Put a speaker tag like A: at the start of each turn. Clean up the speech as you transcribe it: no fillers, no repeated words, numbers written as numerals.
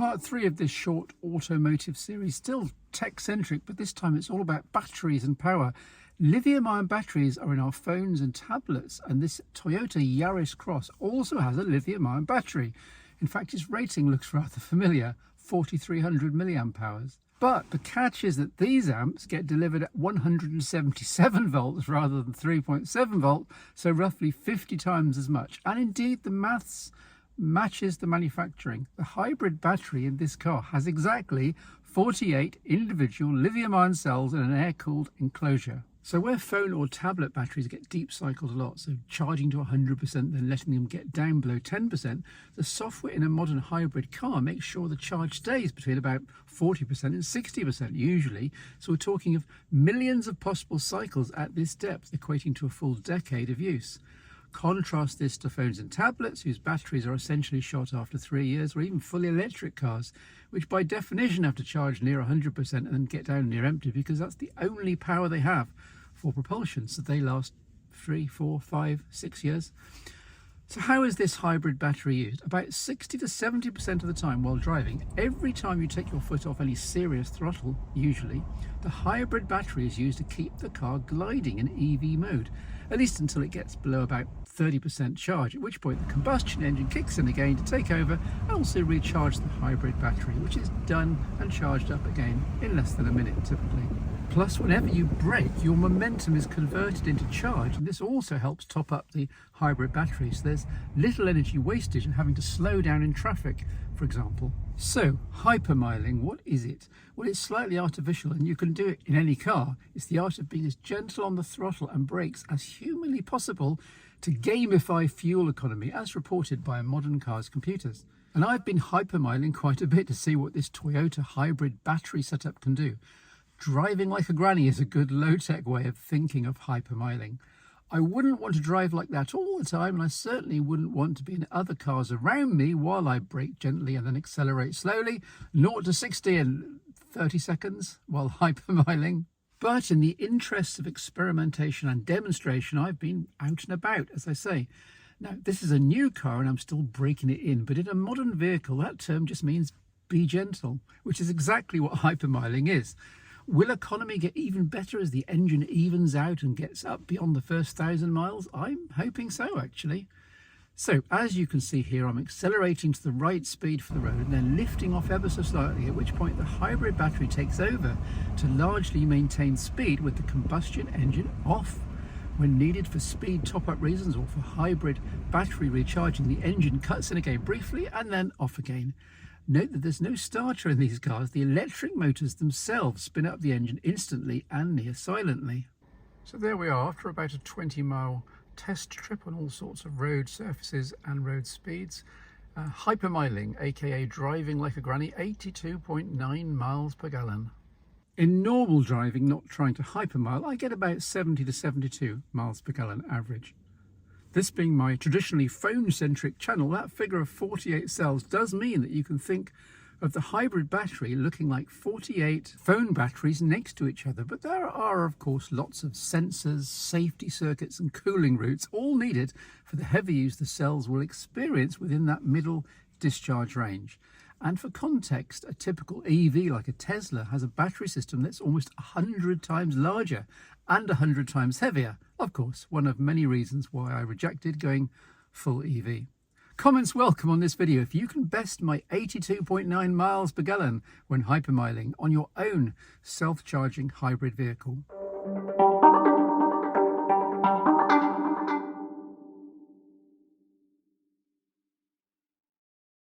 A: Part 3 of this short automotive series, still tech-centric, but this time it's all about batteries and power. Lithium-ion batteries are in our phones and tablets, and this Toyota Yaris Cross also has a lithium-ion battery. In fact, its rating looks rather familiar, 4,300 milliamp hours. But the catch is that these amps get delivered at 177 volts rather than 3.7 volt, so roughly 50 times as much. And indeed, the maths matches the manufacturing. The hybrid battery in this car has exactly 48 individual lithium-ion cells in an air-cooled enclosure. So where phone or tablet batteries get deep cycled a lot, so charging to 100% then letting them get down below 10%, the software in a modern hybrid car makes sure the charge stays between about 40% and 60% usually. So we're talking of millions of possible cycles at this depth, equating to a full decade of use. Contrast this to phones and tablets, whose batteries are essentially shot after 3 years, or even fully electric cars, which by definition have to charge near 100% and then get down near empty, because that's the only power they have for propulsion, so they last 3, 4, 5, 6 years. So how is this hybrid battery used? About 60 to 70% of the time while driving, every time you take your foot off any serious throttle, usually, the hybrid battery is used to keep the car gliding in EV mode, at least until it gets below about 30% charge, at which point the combustion engine kicks in again to take over and also recharge the hybrid battery, which is done and charged up again in less than a minute typically. Plus, whenever you brake, your momentum is converted into charge, and this also helps top up the hybrid battery, so there's little energy wastage in having to slow down in traffic, for example. So, hypermiling, what is it? Well, it's slightly artificial, and you can do it in any car. It's the art of being as gentle on the throttle and brakes as humanly possible to gamify fuel economy, as reported by a modern car's computers. And I've been hypermiling quite a bit to see what this Toyota hybrid battery setup can do. Driving like a granny is a good low-tech way of thinking of hypermiling. I wouldn't want to drive like that all the time, and I certainly wouldn't want to be in other cars around me while I brake gently and then accelerate slowly, 0 to 60 in 30 seconds while hypermiling. But in the interests of experimentation and demonstration, I've been out and about, as I say. Now, this is a new car and I'm still breaking it in, but in a modern vehicle, that term just means be gentle, which is exactly what hypermiling is. Will economy get even better as the engine evens out and gets up beyond the first 1,000 miles? I'm hoping so, actually. So, as you can see here, I'm accelerating to the right speed for the road and then lifting off ever so slightly, at which point the hybrid battery takes over to largely maintain speed with the combustion engine off. When needed for speed top-up reasons or for hybrid battery recharging, the engine cuts in again briefly and then off again. Note that there's no starter in these cars. The electric motors themselves spin up the engine instantly and near silently. So there we are, after about a 20-mile test trip on all sorts of road surfaces and road speeds. Hypermiling, aka driving like a granny, 82.9 miles per gallon. In normal driving, not trying to hypermile, I get about 70 to 72 miles per gallon average. This being my traditionally phone-centric channel, that figure of 48 cells does mean that you can think of the hybrid battery looking like 48 phone batteries next to each other. But there are, of course, lots of sensors, safety circuits and cooling routes, all needed for the heavy use the cells will experience within that middle discharge range. And for context, a typical EV like a Tesla has a battery system that's almost 100 times larger and 100 times heavier. Of course, one of many reasons why I rejected going full EV. Comments welcome on this video if you can best my 82.9 miles per gallon when hypermiling on your own self-charging hybrid vehicle.